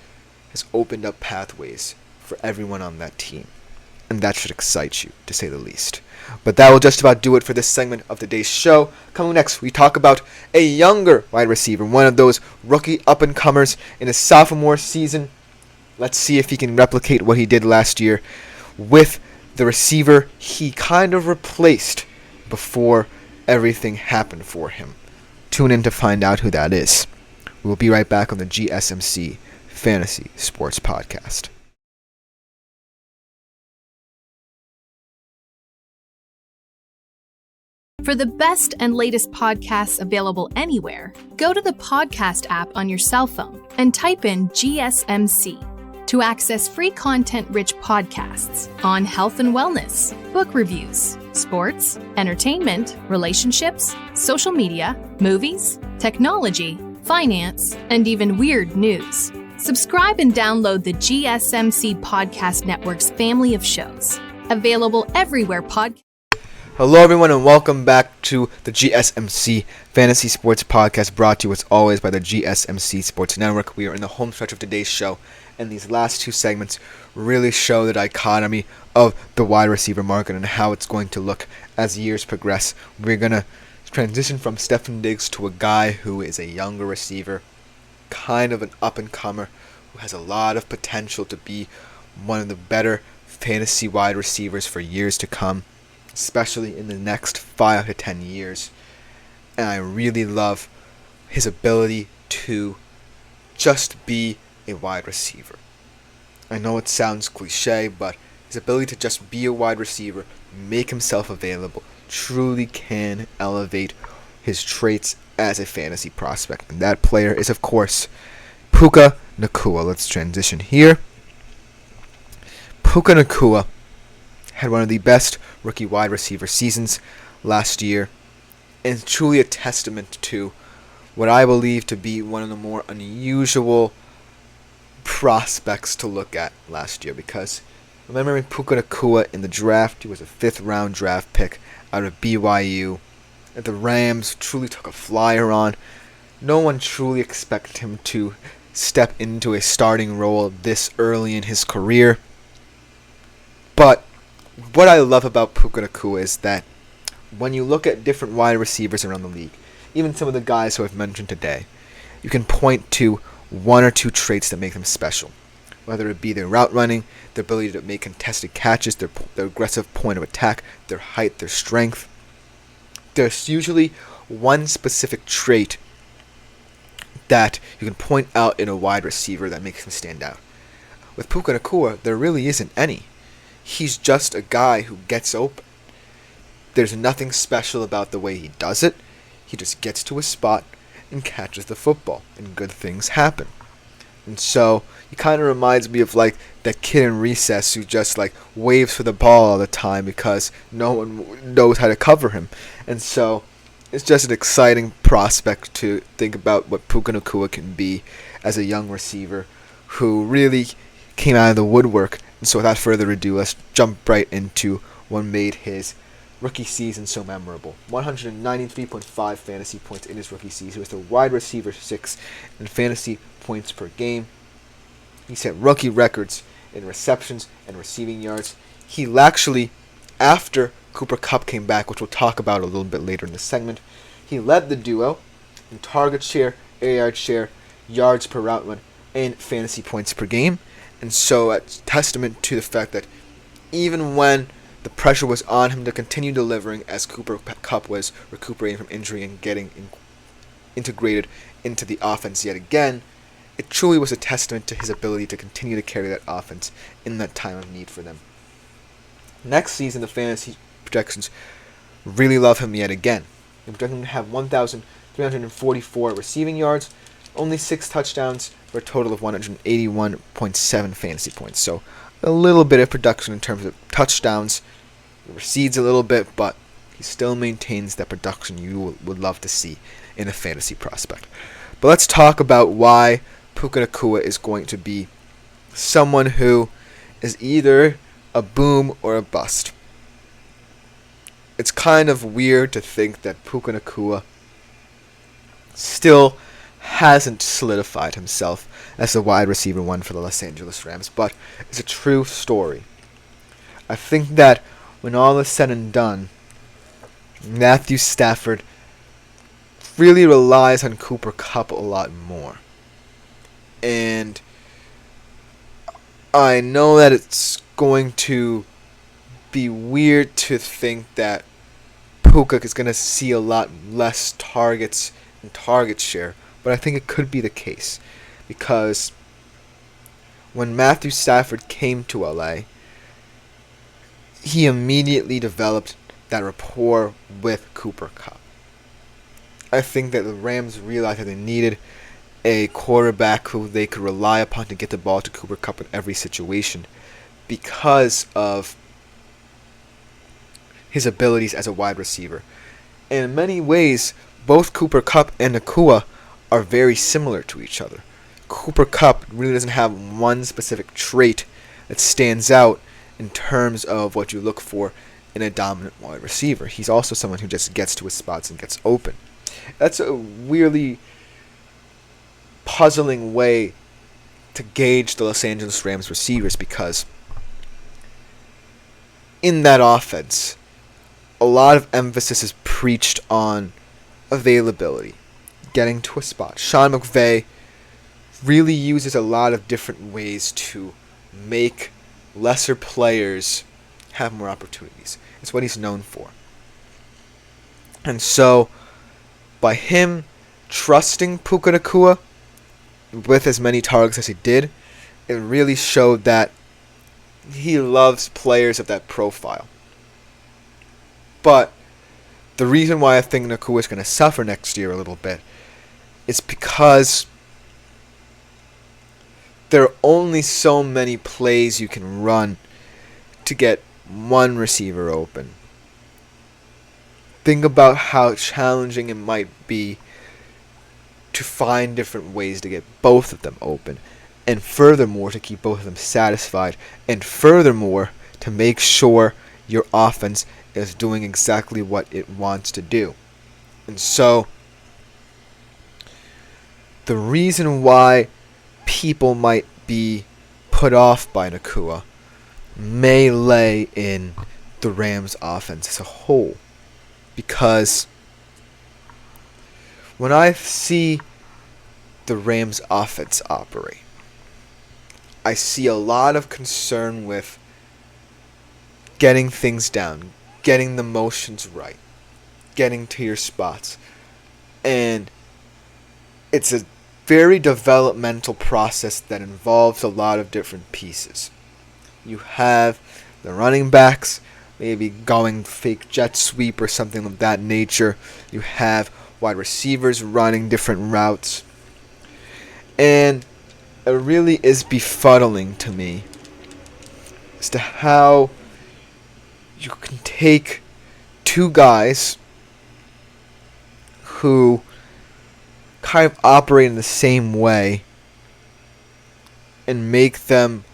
has opened up pathways for everyone on that team. And that should excite you, to say the least. But that will just about do it for this segment of today's show. Coming next, we talk about a younger wide receiver, one of those rookie up-and-comers in his sophomore season. Let's see if he can replicate what he did last year with the receiver he kind of replaced before everything happened for him. Tune in to find out who that is. We'll be right back on the GSMC Fantasy Sports Podcast. For the best and latest podcasts available anywhere, go to the podcast app on your cell phone and type in GSMC to access free content-rich podcasts on health and wellness, book reviews, sports, entertainment, relationships, social media, movies, technology, finance, and even weird news. Subscribe and download the GSMC Podcast Network's family of shows, available everywhere podcasts. Hello everyone and welcome back to the GSMC Fantasy Sports Podcast, brought to you as always by the GSMC Sports Network. We are in the home stretch of today's show, and these last 2 segments really show the dichotomy of the wide receiver market and how it's going to look as years progress. We're going to transition from Stephon Diggs to a guy who is a younger receiver, kind of an up-and-comer, who has a lot of potential to be one of the better fantasy wide receivers for years to come, especially in the next 5 to 10 years. And I really love his ability to just be a wide receiver. I know it sounds cliche, but his ability to just be a wide receiver, make himself available, truly can elevate his traits as a fantasy prospect. And that player is, of course, Puka Nacua. Let's transition here. Puka Nacua had one of the best rookie wide receiver seasons last year, and truly a testament to what I believe to be one of the more unusual prospects to look at last year. Because remembering Puka Nacua in the draft, he was a 5th round draft pick out of BYU that the Rams truly took a flyer on. No one truly expected him to step into a starting role this early in his career. But what I love about Puka Nacua is that when you look at different wide receivers around the league, even some of the guys who I've mentioned today, you can point to one or two traits that make them special. Whether it be their route running, their ability to make contested catches, their aggressive point of attack, their height, their strength. There's usually one specific trait that you can point out in a wide receiver that makes him stand out. With Puka Nacua, there really isn't any. He's just a guy who gets open. There's nothing special about the way he does it. He just gets to a spot and catches the football, and good things happen. And so, he kind of reminds me of like that kid in recess who just like waves for the ball all the time because no one knows how to cover him. And so, it's just an exciting prospect to think about what Puka Nacua can be as a young receiver who really came out of the woodwork. And so without further ado, let's jump right into what made his rookie season so memorable. 193.5 fantasy points in his rookie season. He was the wide receiver 6 in fantasy points per game. He set rookie records in receptions and receiving yards. He actually, after Cooper Kupp came back, which we'll talk about a little bit later in the segment, he led the duo in target share, air yard share, yards per route run, and fantasy points per game. And so it's testament to the fact that even when the pressure was on him to continue delivering as Cooper Kupp was recuperating from injury and getting integrated into the offense yet again, it truly was a testament to his ability to continue to carry that offense in that time of need for them. Next season, the fantasy projections really love him yet again. They project him to have 1,344 receiving yards, only 6 touchdowns, for a total of 181.7 fantasy points. So a little bit of production in terms of touchdowns. It recedes a little bit, but he still maintains that production you would love to see in a fantasy prospect. But let's talk about why Puka Nacua is going to be someone who is either a boom or a bust. It's kind of weird to think that Puka Nacua still hasn't solidified himself as the wide receiver 1 for the Los Angeles Rams, but it's a true story. I think that when all is said and done, Matthew Stafford really relies on Cooper Kupp a lot more. And I know that it's going to be weird to think that Puka is going to see a lot less targets and target share, but I think it could be the case because when Matthew Stafford came to LA, he immediately developed that rapport with Cooper Kupp. I think that the Rams realized that they needed a quarterback who they could rely upon to get the ball to Cooper Kupp in every situation because of his abilities as a wide receiver. And in many ways, both Cooper Kupp and Nacua are very similar to each other. Cooper Kupp really doesn't have one specific trait that stands out in terms of what you look for in a dominant wide receiver. He's also someone who just gets to his spots and gets open. That's a really puzzling way to gauge the Los Angeles Rams receivers because in that offense, a lot of emphasis is preached on availability, getting to a spot. Sean McVay really uses a lot of different ways to make lesser players have more opportunities. It's what he's known for. And so, by him trusting Puka Nacua with as many targets as he did, it really showed that he loves players of that profile. But the reason why I think Nacua is going to suffer next year a little bit is because there are only so many plays you can run to get one receiver open. Think about how challenging it might be to find different ways to get both of them open, and furthermore to keep both of them satisfied, and furthermore to make sure your offense is doing exactly what it wants to do. And so the reason why people might be put off by Nakua may lay in the Rams' offense as a whole. Because when I see the Rams' offense operate, I see a lot of concern with getting things down, getting the motions right, getting to your spots. And it's a very developmental process that involves a lot of different pieces. You have the running backs, maybe going fake jet sweep or something of that nature. You have wide receivers running different routes. And it really is befuddling to me as to how you can take two guys who kind of operate in the same way and make them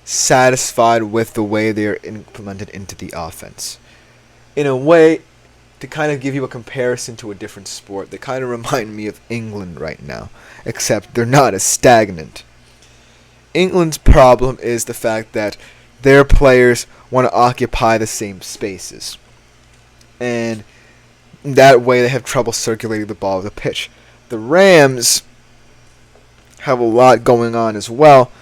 satisfied with the way they are implemented into the offense. In a way, to kind of give you a comparison to a different sport, they kind of remind me of England right now, except they're not as stagnant. England's problem is the fact that their players want to occupy the same spaces. And that way they have trouble circulating the ball of the pitch. The Rams have a lot going on as well,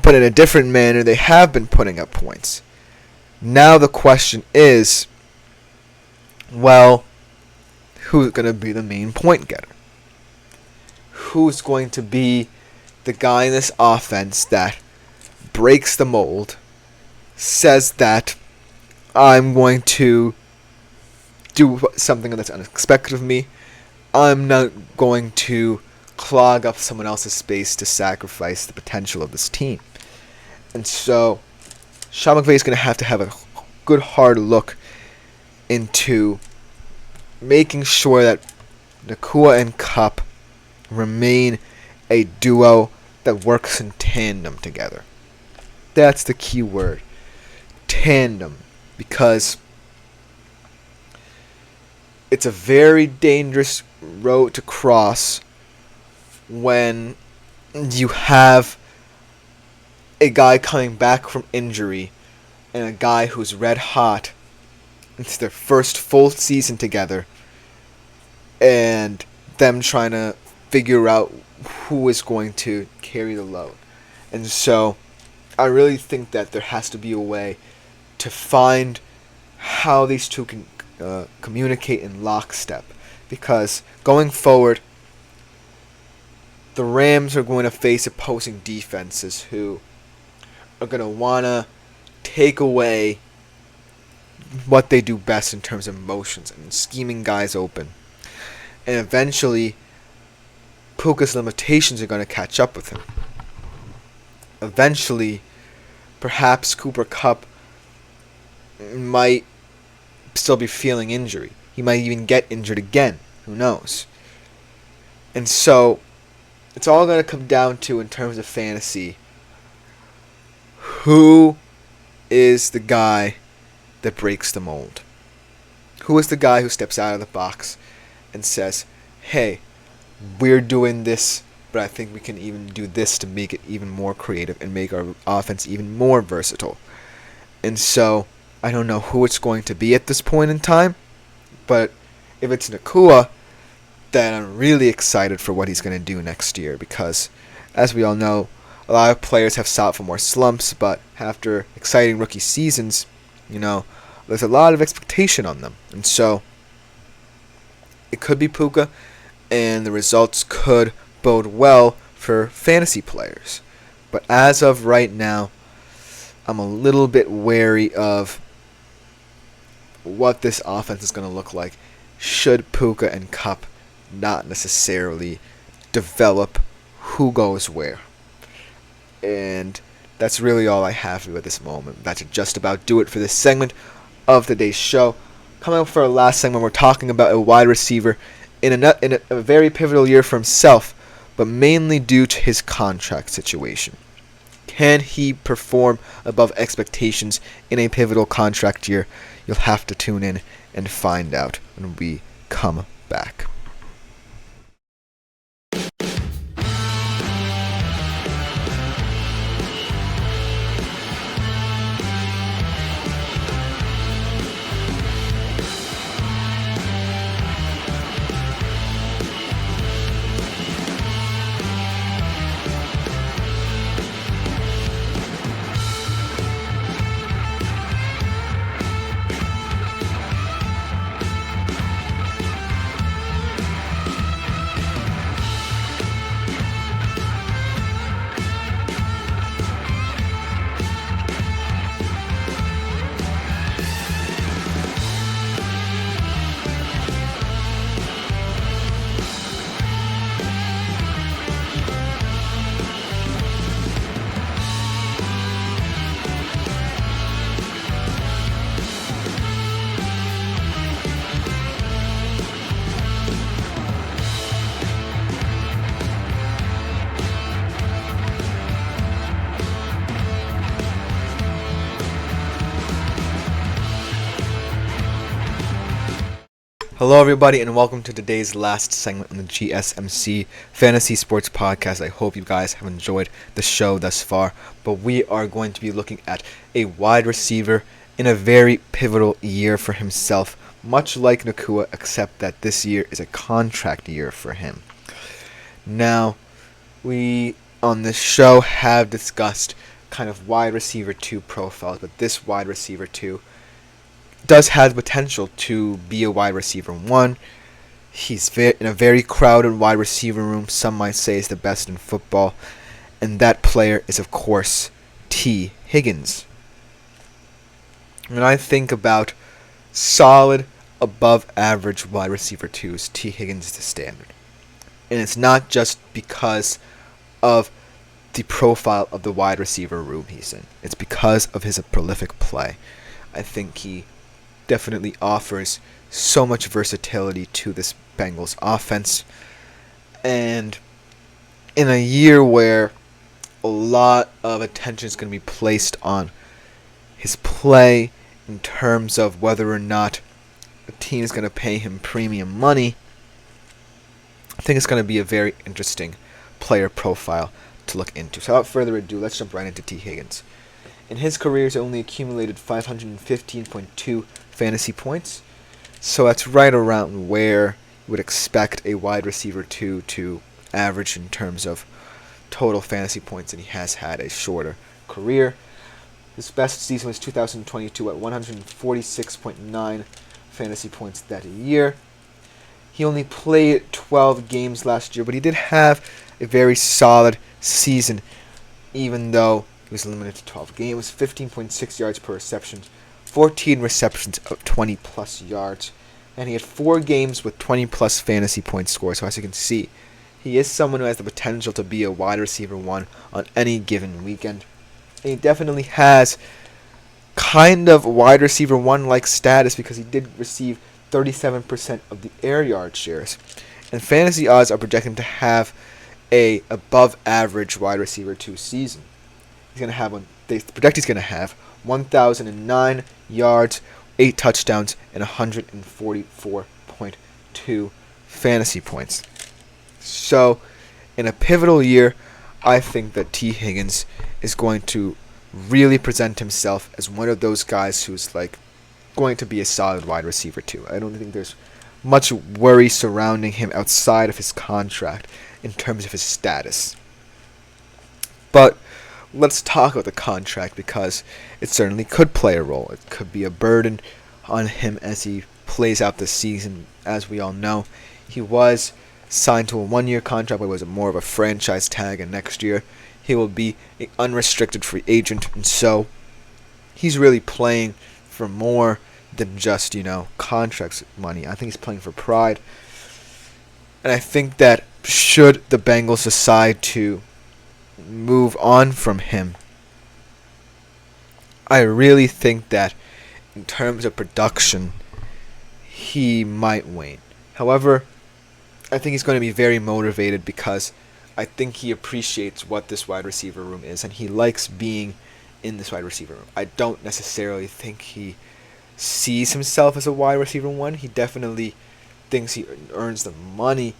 but in a different manner. They have been putting up points. Now the question is, well, who's going to be the main point getter? Who's going to be the guy in this offense that breaks the mold, says that I'm going to do something that's unexpected of me. I'm not going to clog up someone else's space to sacrifice the potential of this team. And so Sean McVay is going to have a good hard look into making sure that Nakua and Kupp remain a duo that works in tandem together. That's the key word. Tandem. Because it's a very dangerous road to cross when you have a guy coming back from injury and a guy who's red hot. It's their first full season together, and them trying to figure out who is going to carry the load. And so I really think that there has to be a way to find how these two can communicate in lockstep, because going forward, the Rams are going to face opposing defenses who are going to want to take away what they do best in terms of motions and scheming guys open. And eventually, Puka's limitations are going to catch up with him. Eventually, perhaps Cooper Kupp might still be feeling injury. He might even get injured again. Who knows? And so, it's all going to come down to, in terms of fantasy, who is the guy that breaks the mold? Who is the guy who steps out of the box and says, hey, we're doing this, but I think we can even do this to make it even more creative and make our offense even more versatile. And so, I don't know who it's going to be at this point in time, but if it's Nakua, then I'm really excited for what he's going to do next year, because, as we all know, a lot of players have sought for more slumps, but after exciting rookie seasons, there's a lot of expectation on them. And so, it could be Puka, and the results could bode well for fantasy players. But as of right now, I'm a little bit wary of what this offense is going to look like should Puka and Kupp not necessarily develop who goes where. And that's really all I have for you at this moment. That should just about do it for this segment of today's show. Coming up for our last segment, we're talking about a wide receiver in a very pivotal year for himself, but mainly due to his contract situation. Can he perform above expectations in a pivotal contract year? You'll have to tune in and find out when we come back. Hello, everybody, and welcome to today's last segment on the GSMC Fantasy Sports Podcast. I hope you guys have enjoyed the show thus far, but we are going to be looking at a wide receiver in a very pivotal year for himself, much like Nakua, except that this year is a contract year for him. Now, we on this show have discussed kind of wide receiver 2 profiles, but this wide receiver 2 does have the potential to be a wide receiver 1. He's in a very crowded wide receiver room. Some might say is the best in football. And that player is, of course, T. Higgins. When I think about solid, above-average wide receiver 2s, T. Higgins is the standard. And it's not just because of the profile of the wide receiver room he's in. It's because of his prolific play. I think he definitely offers so much versatility to this Bengals offense. And in a year where a lot of attention is going to be placed on his play in terms of whether or not a team is going to pay him premium money, I think it's going to be a very interesting player profile to look into. So without further ado, let's jump right into T. Higgins. In his career, he's only accumulated 515.2 fantasy points. So that's right around where you would expect a wide receiver 2 to average in terms of total fantasy points, and he has had a shorter career. His best season was 2022 at 146.9 fantasy points that year. He only played 12 games last year, but he did have a very solid season, even though he was limited to 12 games. 15.6 yards per reception, 14 receptions of 20-plus yards, and he had 4 games with 20-plus fantasy point scores. So as you can see, he is someone who has the potential to be a wide receiver 1 on any given weekend. And he definitely has kind of wide receiver 1-like status because he did receive 37% of the air yard shares. And fantasy odds are projecting to have a above average wide receiver 2 season. They project he's going to have 1,009 yards, 8 touchdowns, and 144.2 fantasy points. So, in a pivotal year, I think that T. Higgins is going to really present himself as one of those guys who's going to be a solid wide receiver 2. I don't think there's much worry surrounding him outside of his contract in terms of his status. But let's talk about the contract because it certainly could play a role. It could be a burden on him as he plays out the season. As we all know, he was signed to a 1-year contract, but it was more of a franchise tag, and next year he will be an unrestricted free agent, and so he's really playing for more than just, contracts money. I think he's playing for pride. And I think that should the Bengals decide to move on from him, I really think that in terms of production, he might wane. However, I think he's going to be very motivated because I think he appreciates what this wide receiver room is, and he likes being in this wide receiver room. I don't necessarily think he sees himself as a wide receiver 1. He definitely thinks he earns the money,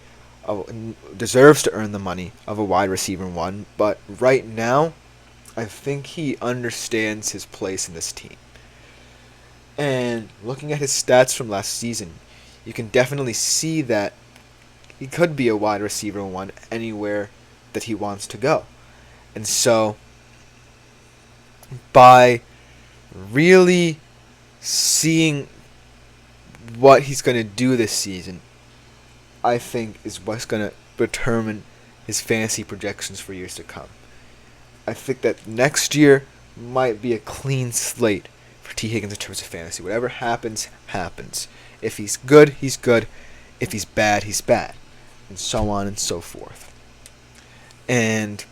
deserves to earn the money of a wide receiver 1. But right now, I think he understands his place in this team. And looking at his stats from last season, you can definitely see that he could be a wide receiver 1 anywhere that he wants to go. And so, by really seeing what he's going to do this season, I think is what's going to determine his fantasy projections for years to come. I think that next year might be a clean slate for T. Higgins in terms of fantasy. Whatever happens, happens. If he's good, he's good. If he's bad, he's bad. And so on and so forth. And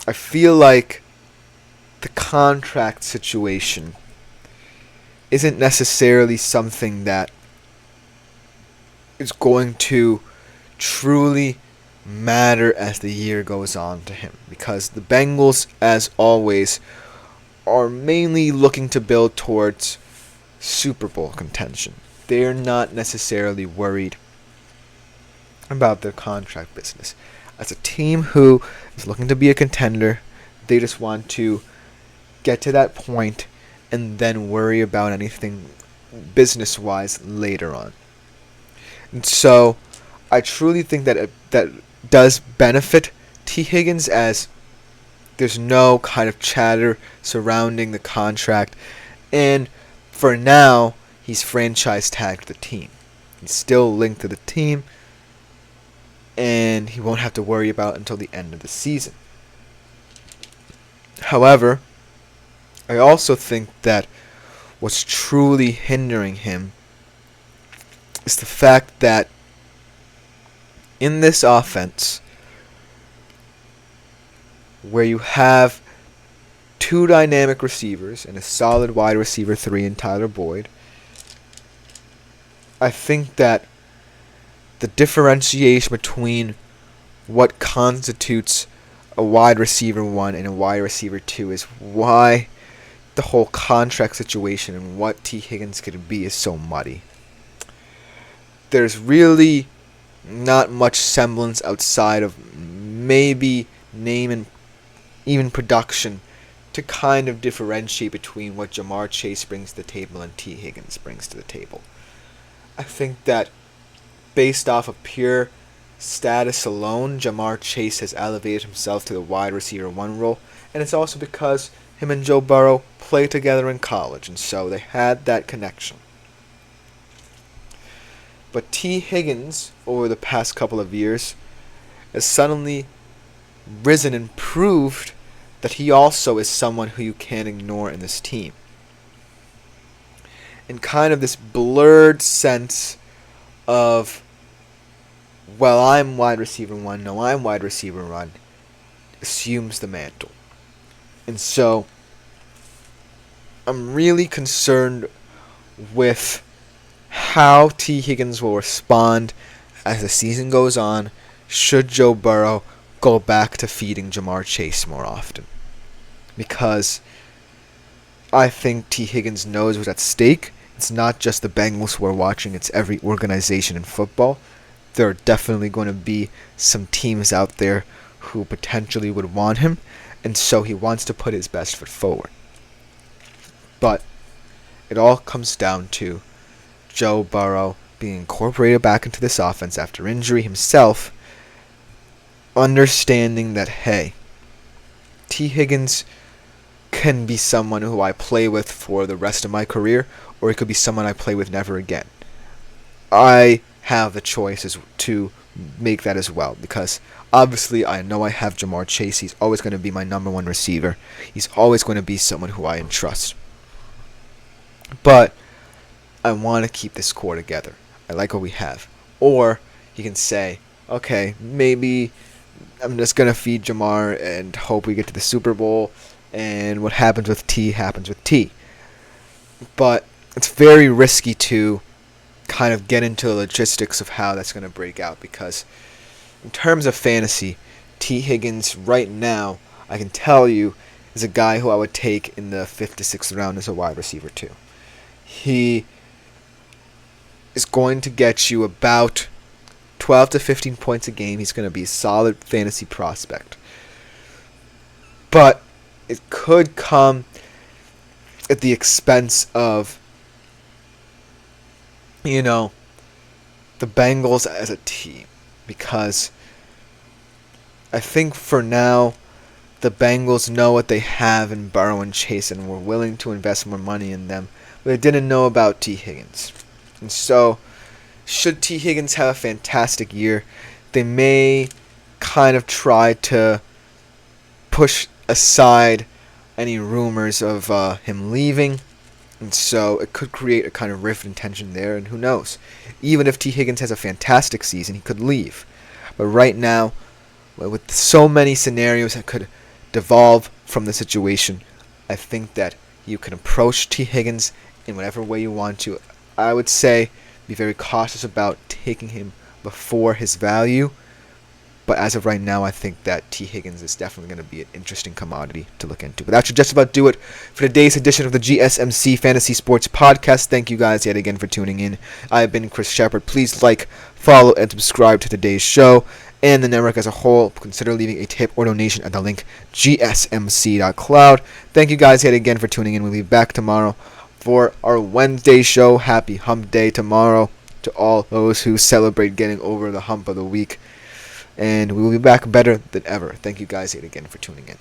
I feel like the contract situation isn't necessarily something that is going to truly matter as the year goes on to him, because the Bengals, as always, are mainly looking to build towards Super Bowl contention. they're not necessarily worried about their contract business. As a team who is looking to be a contender, they just want to get to that point and then worry about anything business-wise later on. And so I truly think that that does benefit T. Higgins, as there's no kind of chatter surrounding the contract. And for now, he's franchise tagged to the team. He's still linked to the team, and he won't have to worry about it until the end of the season. However, I also think that what's truly hindering him is the fact that in this offense, where you have two dynamic receivers and a solid wide receiver 3 in Tyler Boyd, I think that the differentiation between what constitutes a wide receiver 1 and a wide receiver 2 is why the whole contract situation and what T. Higgins could be is so muddy. There's really not much semblance outside of maybe name and even production to kind of differentiate between what Jamar Chase brings to the table and T. Higgins brings to the table. I think that based off of pure status alone, Jamar Chase has elevated himself to the wide receiver 1 role, and it's also because him and Joe Burrow played together in college, and so they had that connection. But T. Higgins, over the past couple of years, has suddenly risen and proved that he also is someone who you can't ignore in this team. In kind of this blurred sense of, well, I'm wide receiver 1, no, I'm wide receiver 1, assumes the mantle. And so, I'm really concerned with how T. Higgins will respond as the season goes on, should Joe Burrow go back to feeding Jamar Chase more often. Because I think T. Higgins knows what's at stake. It's not just the Bengals who are watching, it's every organization in football. There are definitely going to be some teams out there who potentially would want him, and so he wants to put his best foot forward. But it all comes down to Joe Burrow being incorporated back into this offense after injury himself, understanding that, hey, T. Higgins can be someone who I play with for the rest of my career, or he could be someone I play with never again. I have the choices to make that as well, because obviously I know I have Jamar Chase. He's always going to be my number 1 receiver. He's always going to be someone who I entrust. But I want to keep this core together. I like what we have. Or you can say, okay, maybe I'm just going to feed Jamar and hope we get to the Super Bowl, and what happens with T happens with T. But it's very risky to kind of get into the logistics of how that's going to break out, because in terms of fantasy, T. Higgins right now, I can tell you, is a guy who I would take in the 5th to 6th round as a wide receiver too. He is going to get you about 12 to 15 points a game. He's going to be a solid fantasy prospect. But it could come at the expense of, the Bengals as a team. Because I think for now, the Bengals know what they have in Burrow and Chase and were willing to invest more money in them. But they didn't know about T. Higgins. And so, should T. Higgins have a fantastic year, they may kind of try to push aside any rumors of him leaving. And so it could create a kind of rift and tension there, and who knows. Even if T. Higgins has a fantastic season, he could leave. But right now, with so many scenarios that could devolve from the situation, I think that you can approach T. Higgins in whatever way you want to. I would say be very cautious about taking him before his value, But as of right now, I think that T. Higgins is definitely going to be an interesting commodity to look into. But that should just about do it for today's edition of the GSMC Fantasy Sports Podcast. Thank you guys yet again for tuning in. I have been Chris Shepard. Please like, follow, and subscribe to today's show and the network as a whole. Consider leaving a tip or donation at the link gsmc.cloud. Thank you guys yet again for tuning in. We'll be back tomorrow for our Wednesday show. Happy hump day tomorrow to all those who celebrate getting over the hump of the week. And we will be back better than ever. Thank you guys yet again for tuning in.